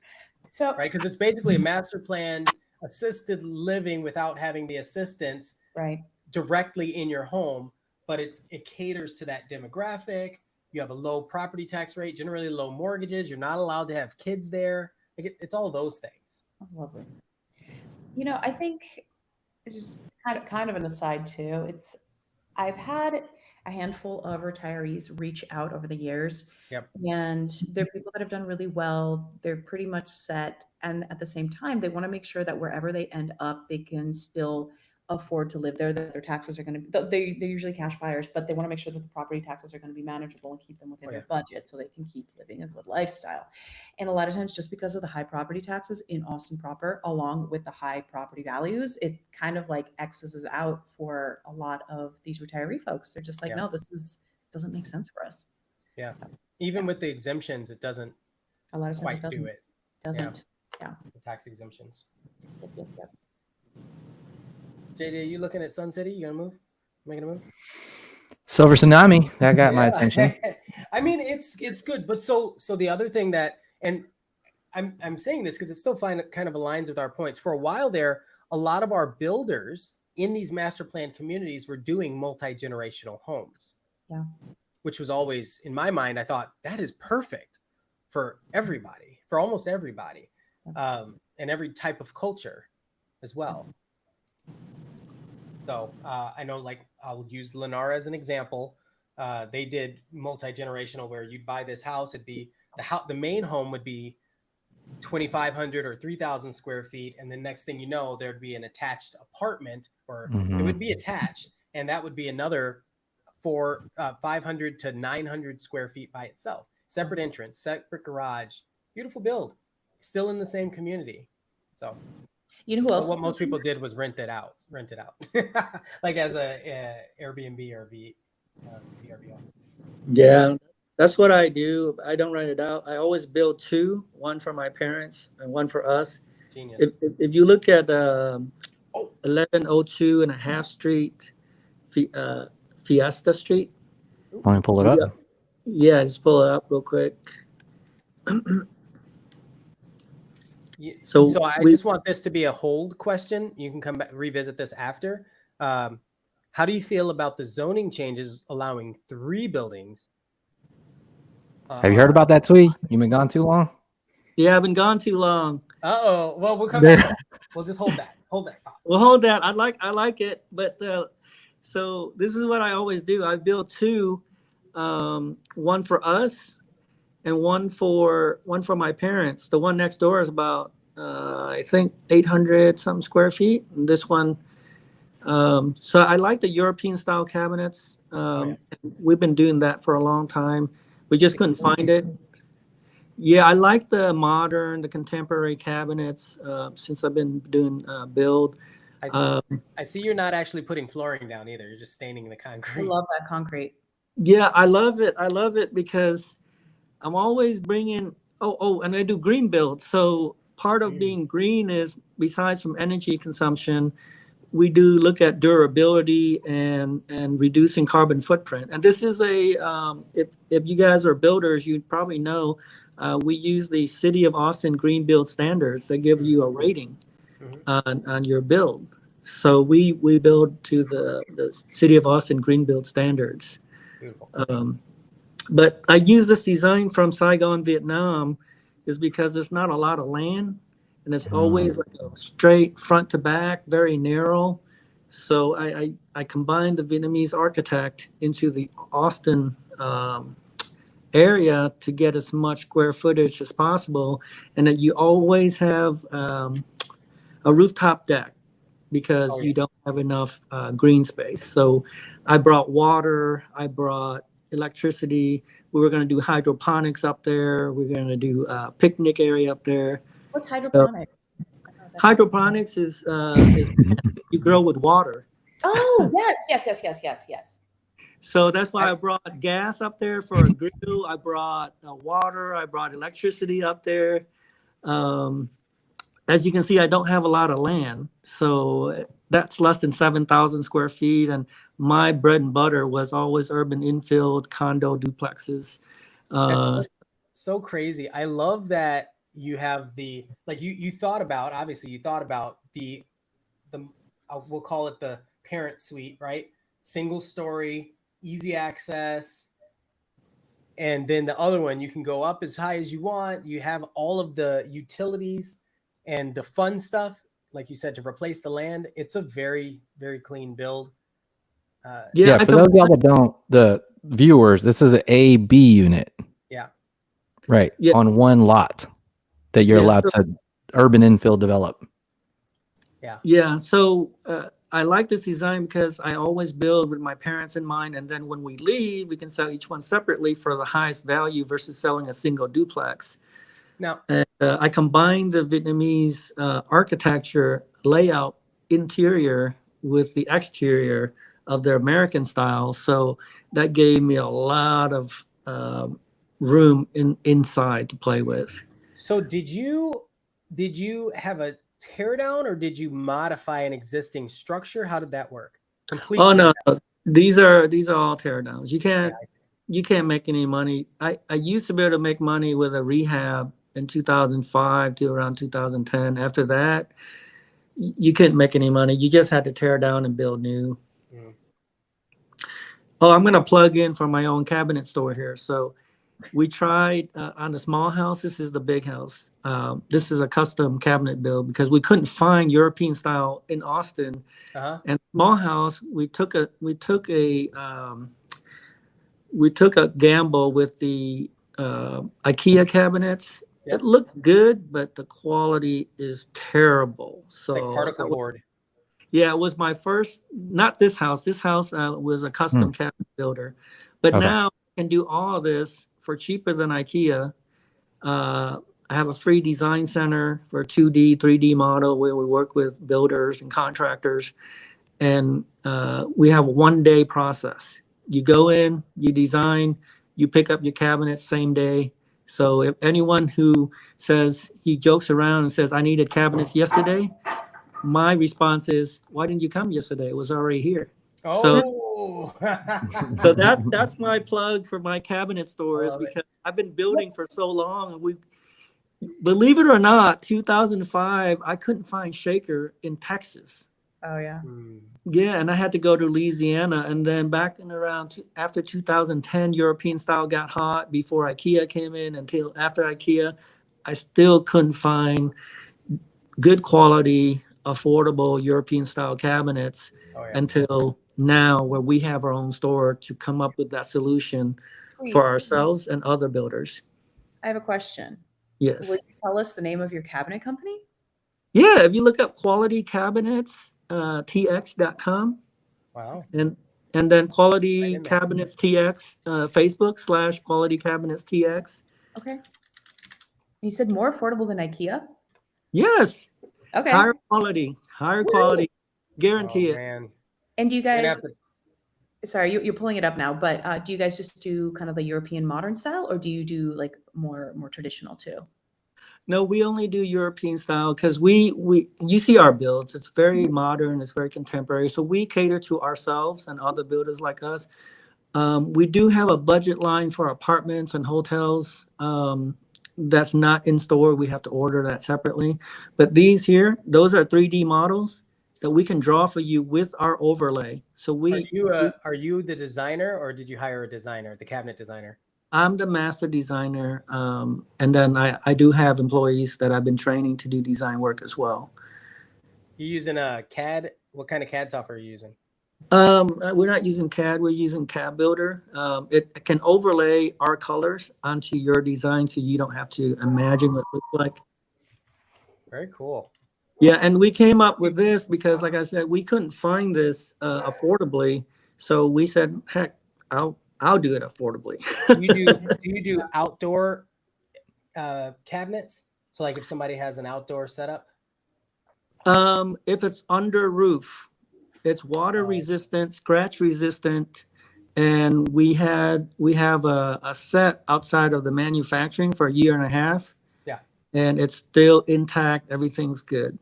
So, right. Because it's basically a master plan, assisted living without having the assistance directly in your home, but it caters to that demographic. You have a low property tax rate, generally low mortgages. You're not allowed to have kids there. Like it's all those things. Lovely. You know, I think it's just kind of an aside too. I've had a handful of retirees reach out over the years. Yep. And they're people that have done really well. They're pretty much set. And at the same time, they want to make sure that wherever they end up, they can still afford to live there, that their taxes are going to they're usually cash buyers, but they want to make sure that the property taxes are going to be manageable and keep them within their budget so they can keep living a good lifestyle. And a lot of times, just because of the high property taxes in Austin proper, along with the high property values, it kind of like X's out for a lot of these retiree folks. They're just like, no, doesn't make sense for us. Yeah. Even with the exemptions, it doesn't a lot of quite times do it. Doesn't. Yeah. The tax exemptions. Yep. JJ, you looking at Sun City? You gonna move? Making a move? Silver Tsunami, that got my attention. I mean, it's good, but so the other thing that, and I'm saying this because it still kind of aligns with our points. For a while there, a lot of our builders in these master plan communities were doing multi-generational homes. Yeah. Which was always, in my mind, I thought that is perfect for everybody, for almost everybody, and every type of culture as well. So I know, like, I'll use Lennar as an example. They did multi-generational where you'd buy this house. It'd be the main home would be 2,500 or 3,000 square feet. And the next thing you know, there'd be an attached apartment, or it would be attached. And that would be another 500 to 900 square feet by itself. Separate entrance, separate garage, beautiful build, still in the same community. So. You know who else? What most people did was rent it out, like as a Airbnb or VRBO. Yeah, that's what I do. I don't rent it out. I always build two, one for my parents and one for us. Genius. If you look at 1102 and a half Street, Fiesta Street. Want me to pull it up? Yeah, just pull it up real quick. So I just want this to be a hold question. You can come back, revisit this after. How do you feel about the zoning changes allowing 3 buildings? Have you heard about that, Twee? You been gone too long? Yeah, I've been gone too long. Uh-oh. Well, we'll come back. We'll just hold that. Hold that. Well, hold that. I like it. But so this is what I always do. I build 2, one for us and one for my parents. The one next door is about I think 800 some square feet. And this one, so I like the European style cabinets. We've been doing that for a long time. We just couldn't find it. Yeah, I like the modern, the contemporary cabinets since I've been doing build. I see you're not actually putting flooring down either. You're just staining the I concrete. love that concrete. Yeah, I love it. I love it because I'm always bringing, and I do green build. So part of being green is, besides from energy consumption, we do look at durability and reducing carbon footprint. And this is if you guys are builders, you probably know, we use the City of Austin Green Build Standards that give you a rating on your build. So we build to the City of Austin Green Build Standards. Beautiful. But I use this design from Saigon, Vietnam, is because there's not a lot of land, and it's always like a straight front to back, very narrow. So I combined the Vietnamese architect into the Austin area to get as much square footage as possible, and that you always have a rooftop deck because you don't have enough green space. So I brought water, I brought electricity. We were going to do hydroponics up there. We're going to do a picnic area up there. What's hydroponic? Hydroponics is you grow with water. Oh, yes. So that's why I brought gas up there for a grill. I brought water. I brought electricity up there. As you can see, I don't have a lot of land. So that's less than 7,000 square feet. And my bread and butter was always urban infill, condo duplexes. That's so crazy. I love that you have the, like you thought about, obviously you thought about the we'll call it the parent suite, right? Single story, easy access. And then the other one, you can go up as high as you want. You have all of the utilities and the fun stuff, like you said, to replace the land. It's a very, very clean build. For those of y'all that don't, the viewers, this is an A-B unit. Yeah. Right. Yeah. On one lot that you're allowed to urban infill develop. Yeah. Yeah. So I like this design because I always build with my parents in mind. And then when we leave, we can sell each one separately for the highest value versus selling a single duplex. Now, I combined the Vietnamese architecture layout interior with the exterior of their American style. So that gave me a lot of room inside to play with. So did you have a tear down, or did you modify an existing structure? How did that work? No, these are all tear downs. You can't make any money. I used to be able to make money with a rehab in 2005 to around 2010. After that, you couldn't make any money. You just had to tear down and build new. I'm going to plug in for my own cabinet store here. So we tried on the small house. This is the big house. This is a custom cabinet build because we couldn't find European style in Austin. And small house, we took a gamble with the IKEA cabinets. Yep. It looked good, but the quality is terrible. So it's like particle board. Yeah, it was my first, not this house. This house was a custom cabinet builder. But now I can do all of this for cheaper than IKEA. I have a free design center for 2D, 3D model where we work with builders and contractors. And we have a one-day process. You go in, you design, you pick up your cabinet same day. So if anyone who says, he jokes around and says, I needed cabinets yesterday, my response is, why didn't you come yesterday? It was already here. Oh. So that's my plug for my cabinet stores because I've been building for so long. And believe it or not, 2005, I couldn't find Shaker in Texas. Oh, yeah. Yeah, and I had to go to Louisiana. And then back in around after 2010, European style got hot before IKEA came in. Until after IKEA, I still couldn't find good quality, affordable European style cabinets until now, where we have our own store to come up with that solution for ourselves and other builders. I have a question. Yes. Will you tell us the name of your cabinet company? Yeah, if you look up Quality Cabinets, tx.com. Wow. And then Quality in there. Cabinets TX, Facebook / Quality Cabinets TX. Okay. You said more affordable than IKEA? Yes. Okay. Higher quality, guarantee Oh, it. man. And do you You're gonna guys, have to- sorry, you're pulling it up now, but do you guys just do kind of the European modern style, or do you do like more traditional too? No, we only do European style because you see our builds. It's very modern. It's very contemporary. So we cater to ourselves and other builders like us. We do have a budget line for apartments and hotels. That's not in store. We have to order that separately. But these here, those are 3D models that we can draw for you with our overlay. So are you the designer, or did you hire a designer, the cabinet designer? I'm the master designer, and then I do have employees that I've been training to do design work as well. You using a CAD? What kind of CAD software are you using? We're not using CAD. We're using CAD Builder. It can overlay our colors onto your design, so you don't have to imagine what it looks like. Very cool. Yeah, and we came up with this because, like I said, we couldn't find this affordably, so we said, "Heck, I'll do it affordably." Do you do outdoor cabinets? So, like, if somebody has an outdoor setup, If it's under roof, it's water resistant, scratch resistant, and we have a set outside of the manufacturing for a year and a half. Yeah. And it's still intact. Everything's good.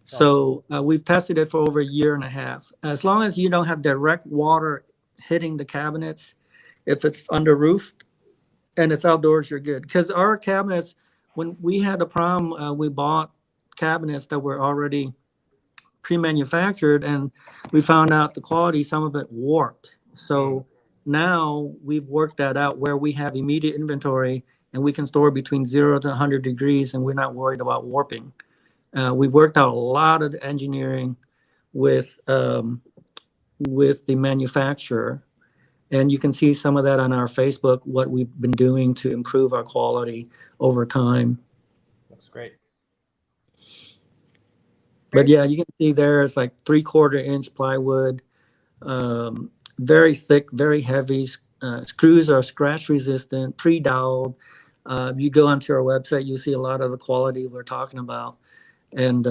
So we've tested it for over a year and a half. As long as you don't have direct water hitting the cabinets, if it's under roof and it's outdoors, you're good. Because our cabinets, when we had a problem, we bought cabinets that were already pre-manufactured, and we found out the quality, some of it warped. So now we've worked that out where we have immediate inventory and we can store between 0 to 100 degrees, and we're not worried about warping. We worked out a lot of the engineering with the manufacturer, and you can see some of that on our Facebook, what we've been doing to improve our quality over time. Looks great. But yeah, you can see there it's like 3/4 inch plywood, very thick, very heavy. Screws are scratch resistant, pre-doweled. You go onto our website, you see a lot of the quality we're talking about. And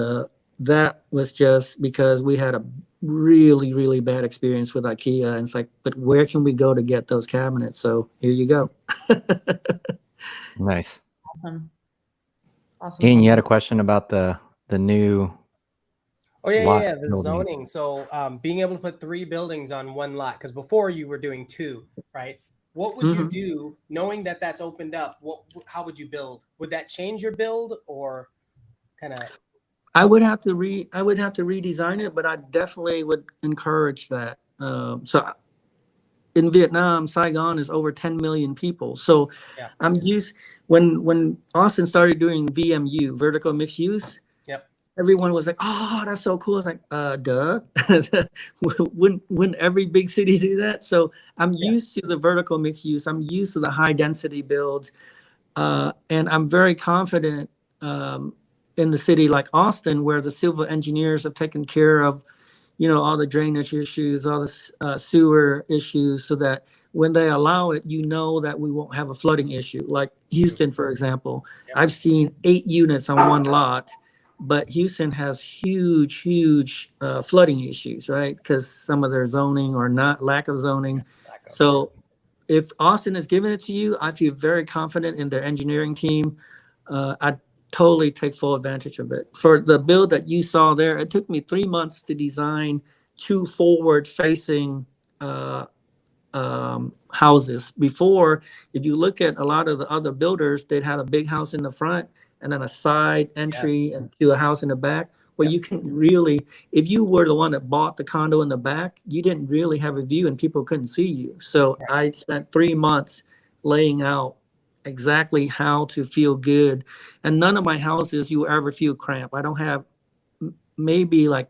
that was just because we had a really, really bad experience with IKEA. And it's like, but where can we go to get those cabinets? So here you go. Nice. Awesome. Ian, you had a question about the new. Oh yeah, lot the building. zoning. So being able to put 3 buildings on one lot, because before you were doing 2, right? What would you do knowing that that's opened up? How would you build? Would that change your build, or kind of? I would have to redesign it, but I definitely would encourage that. So in Vietnam, Saigon is over 10 million people. So Yeah. I'm used when Austin started doing VMU, vertical mixed use. Yep. Everyone was like, "Oh, that's so cool." It's like, duh. Wouldn't every big city do that? So I'm used to the vertical mixed use. I'm used to the high density builds, and I'm very confident in the city like Austin, where the civil engineers have taken care of, all the drainage issues, all the sewer issues, so that when they allow it, that we won't have a flooding issue. Like Houston, for example, I've seen 8 units on one lot, but Houston has huge flooding issues, right? Because some of their zoning or not lack of zoning. So if Austin is giving it to you, I feel very confident in their engineering team. I totally take full advantage of it. For the build that you saw there, it took me 3 months to design 2 forward-facing houses. Before, if you look at a lot of the other builders, they'd had a big house in the front and then a side entry and to a house in the back. Well, you can really, if you were the one that bought the condo in the back, you didn't really have a view and people couldn't see you. So I spent 3 months laying out exactly how to feel good. And none of my houses you ever feel cramped. I don't have maybe like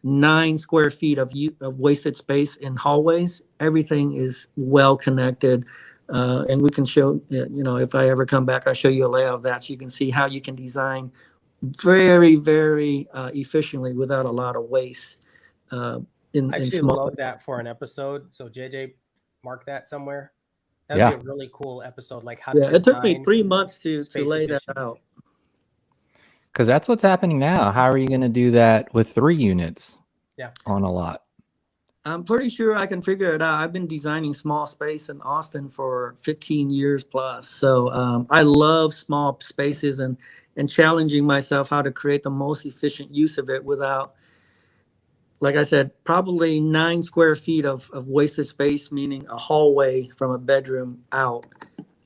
9 square feet of wasted space in hallways. Everything is well connected. And we can show, if I ever come back, I'll show you a layout of that so you can see how you can design very, very efficiently without a lot of waste. I In actually small. love that for an episode. So JJ, mark that somewhere. That'd Yeah. be a really cool episode, like how Yeah, to it took me design 3 months to space lay that efficiency. out. Because that's what's happening now. How are you going to do that with 3 units Yeah. on a lot? I'm pretty sure I can figure it out. I've been designing small space in Austin for 15 years plus. So I love small spaces and challenging myself how to create the most efficient use of it without, like I said, probably 9 square feet of wasted space, meaning a hallway from a bedroom out.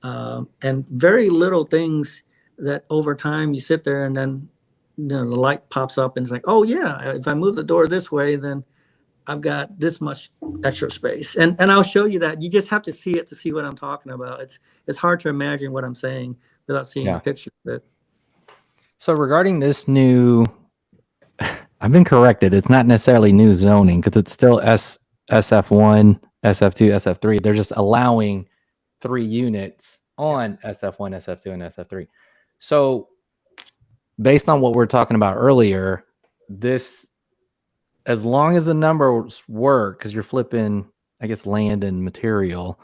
And very little things that over time you sit there and then the light pops up and it's like, oh yeah, if I move the door this way, then I've got this much extra space. And I'll show you that. You just have to see it to see what I'm talking about. It's hard to imagine what I'm saying without seeing a picture of it. So regarding this new, I've been corrected. It's not necessarily new zoning because it's still SF1, SF2, SF3. They're just allowing 3 units on SF1, SF2, and SF3. So based on what we're talking about earlier, this, as long as the numbers work, because you're flipping, I guess, land and material,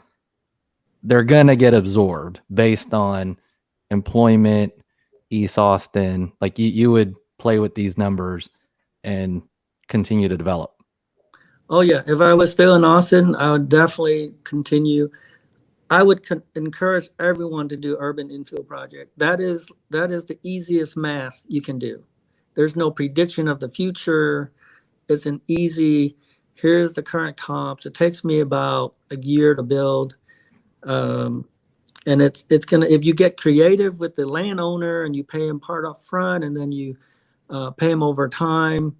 they're going to get absorbed based on employment, East Austin. Like you would play with these numbers and continue to develop. Oh yeah, if I was still in Austin, I would definitely continue. I would encourage everyone to do urban infill project. That is the easiest math you can do. There's no prediction of the future. It's an easy, here's the current comps. It takes me about a year to build. And it's gonna, if you get creative with the landowner and you pay him part up front and then you pay him over time,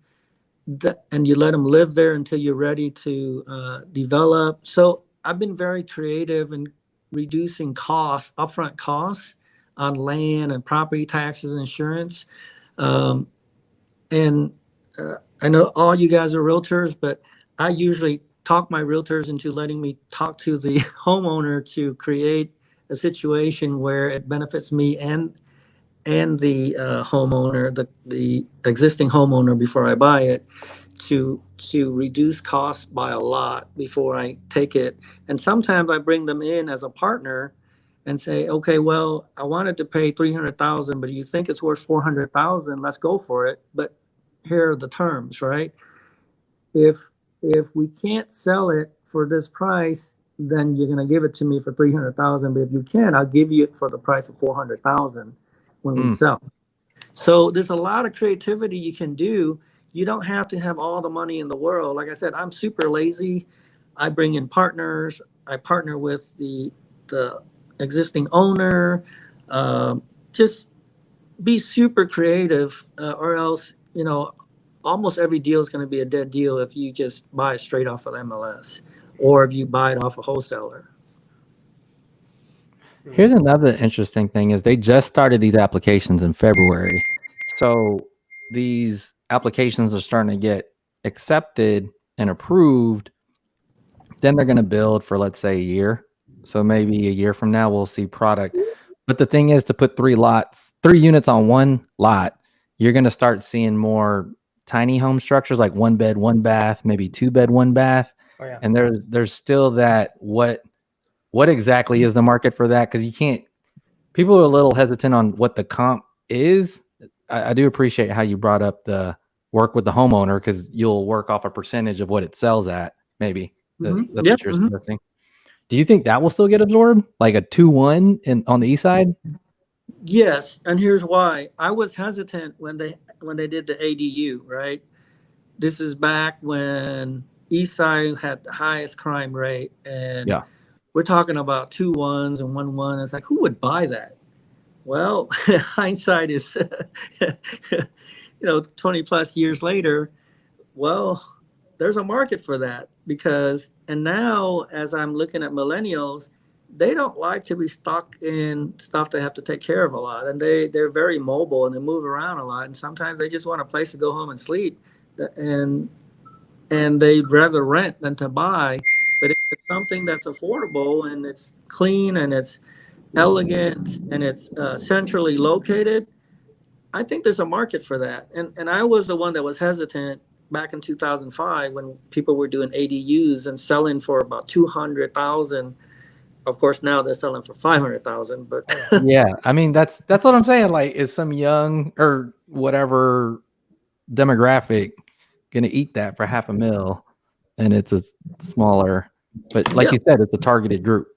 and you let them live there until you're ready to develop. So I've been very creative in reducing costs, upfront costs on land and property taxes and insurance. And I know all you guys are realtors, but I usually talk my realtors into letting me talk to the homeowner to create a situation where it benefits me and the homeowner, the existing homeowner before I buy it, to reduce costs by a lot before I take it. And sometimes I bring them in as a partner and say, okay, well, I wanted to pay 300,000, but you think it's worth 400,000, let's go for it. But here are the terms, right? If we can't sell it for this price, then you're going to give it to me for 300,000. But if you can, I'll give you it for the price of 400,000 when we sell. So there's a lot of creativity you can do. You don't have to have all the money in the world. Like I said, I'm super lazy. I bring in partners. I partner with the existing owner. Just be super creative, or else, almost every deal is going to be a dead deal if you just buy it straight off of MLS or if you buy it off a wholesaler. Here's another interesting thing is they just started these applications in February. So these applications are starting to get accepted and approved. Then they're going to build for, let's say, a year. So maybe a year from now, we'll see product. But the thing is, to put 3 units on one lot, you're going to start seeing more tiny home structures, like 1 bed, 1 bath, maybe 2 bed, 1 bath. Oh, yeah. And there's still that, what exactly is the market for that? Because people are a little hesitant on what the comp is. I do appreciate how you brought up the work with the homeowner, because you'll work off a percentage of what it sells at, maybe. That's what you're suggesting. Do you think that will still get absorbed, like a 2-1 on the east side? Yes, and here's why. I was hesitant when they did the ADU, right? This is back when East Side had the highest crime rate, and we're talking about 2 1s and 1 1. It's like, who would buy that? Well, hindsight is, 20 plus years later. Well, there's a market for that and now as I'm looking at millennials, they don't like to be stuck in stuff they have to take care of a lot. And they're very mobile and they move around a lot. And sometimes they just want a place to go home and sleep. And they'd rather rent than to buy. But if it's something that's affordable and it's clean and it's elegant and it's centrally located, I think there's a market for that. And I was the one that was hesitant back in 2005 when people were doing ADUs and selling for about 200,000. Of course, now they're selling for 500,000. But yeah, I mean that's what I'm saying. Like, is some young or whatever demographic gonna eat that for $500,000? And it's a smaller, but like you said, it's a targeted group.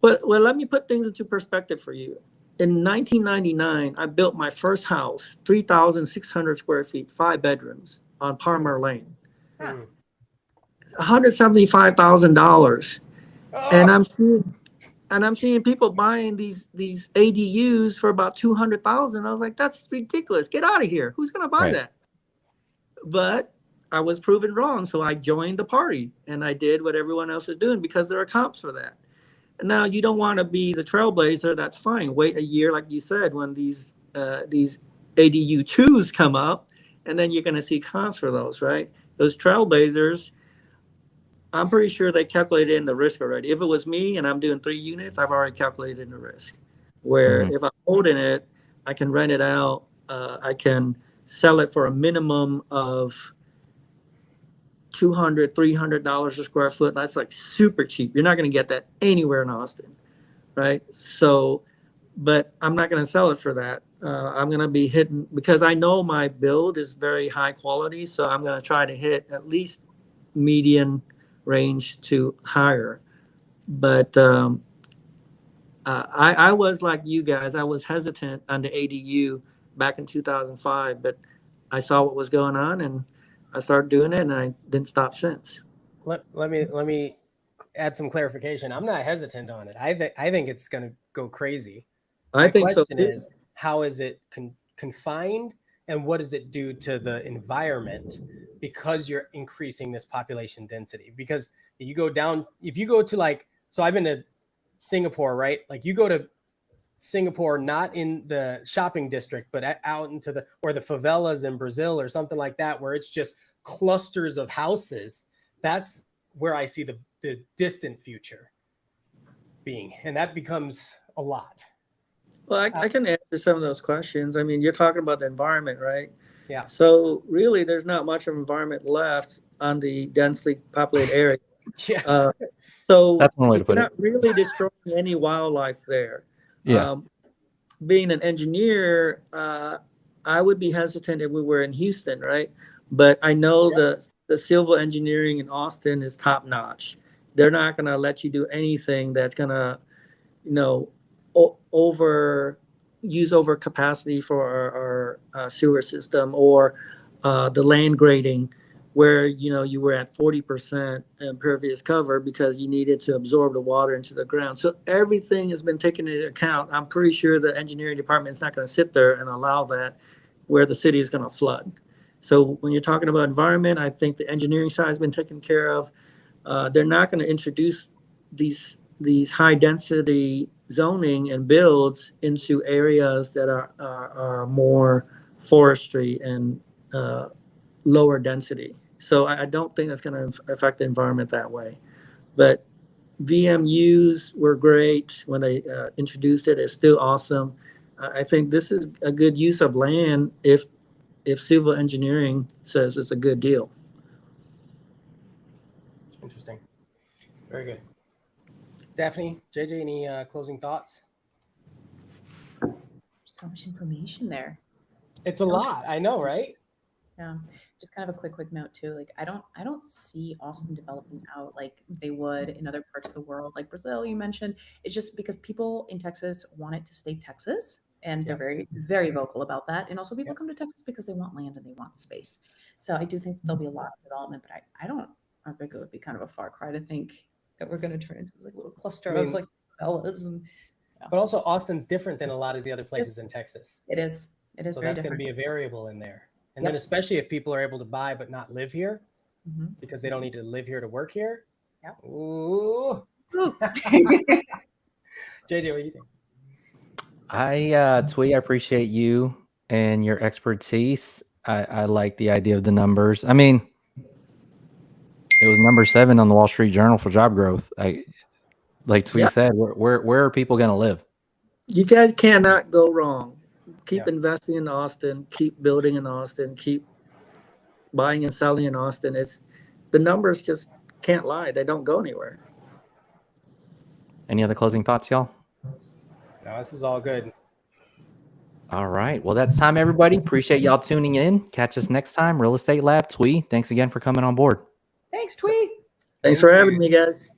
But well, let me put things into perspective for you. In 1999, I built my first house, 3,600 square feet, 5 bedrooms on Palmer Lane. $175,000. And I'm seeing people buying these ADUs for about 200,000. I was like, that's ridiculous. Get out of here. Who's going to buy that? But I was proven wrong. So I joined the party and I did what everyone else is doing because there are comps for that. And now you don't want to be the trailblazer. That's fine. Wait a year, like you said, when these ADU 2s come up, and then you're going to see comps for those, right? Those trailblazers, I'm pretty sure they calculated in the risk already. If it was me and I'm doing 3 units, I've already calculated in the risk. Where if I'm holding it, I can rent it out. I can sell it for a minimum of $200, $300 a square foot. That's like super cheap. You're not going to get that anywhere in Austin, right? So, but I'm not going to sell it for that. I'm going to be hitting, because I know my build is very high quality. So I'm going to try to hit at least median range to higher. But I was like you guys. I was hesitant on the ADU back in 2005, but I saw what was going on and I started doing it, and I didn't stop since. Let me add some clarification. I'm not hesitant on it. I think it's going to go crazy. I think so. The question is, how is it confined, and what does it do to the environment because you're increasing this population density? Because if you go to like, so I've been to Singapore, right? Like you go to Singapore, not in the shopping district, but out into the favelas in Brazil or something like that, where it's just clusters of houses. That's where I see the distant future being, and that becomes a lot. Well, I can answer some of those questions. I mean, you're talking about the environment, right? Yeah. So really, there's not much of environment left on the densely populated area. Yeah. So That's one way to put you're not really destroying any wildlife there. Yeah. Being an engineer, I would be hesitant if we were in Houston, right? But I know the civil engineering in Austin is top notch. They're not going to let you do anything that's going to, use over capacity for our sewer system, or the land grading, where you were at 40% impervious cover because you needed to absorb the water into the ground. So everything has been taken into account. I'm pretty sure the engineering department is not going to sit there and allow that, where the city is going to flood. So when you're talking about environment, I think the engineering side has been taken care of. They're not going to introduce these high density zoning and builds into areas that are more forestry and lower density. So I don't think that's going to affect the environment that way. But VMUs were great when they introduced it. It's still awesome. I think this is a good use of land if civil engineering says it's a good deal. Interesting. Very good. Daphne, JJ, any closing thoughts? So much information there. It's a lot. I know, right? Yeah. Just kind of a quick note too. Like I don't see Austin developing out like they would in other parts of the world, like Brazil you mentioned. It's just because people in Texas want it to stay Texas, and they're very, very vocal about that. And also people come to Texas because they want land and they want space. So I do think there'll be a lot of development, but I think it would be kind of a far cry to think that we're going to turn into like a little cluster of like fellas. And but also Austin's different than a lot of the other places in Texas. It is. So that's going to be a variable in there. And then especially if people are able to buy but not live here, because they don't need to live here to work here. Yeah. Ooh. JJ, what do you think? Twee, I appreciate you and your expertise. I like the idea of the numbers. I mean, It was number 7 on the Wall Street Journal for job growth. Like Twee said, where are people going to live? You guys cannot go wrong. Keep investing in Austin. Keep building in Austin. Keep buying and selling in Austin. The numbers just can't lie. They don't go anywhere. Any other closing thoughts, y'all? No, this is all good. All right. Well, that's time, everybody. Appreciate y'all tuning in. Catch us next time. Real Estate Lab. Twee, thanks again for coming on board. Thanks, Twee. Thanks for having me, guys.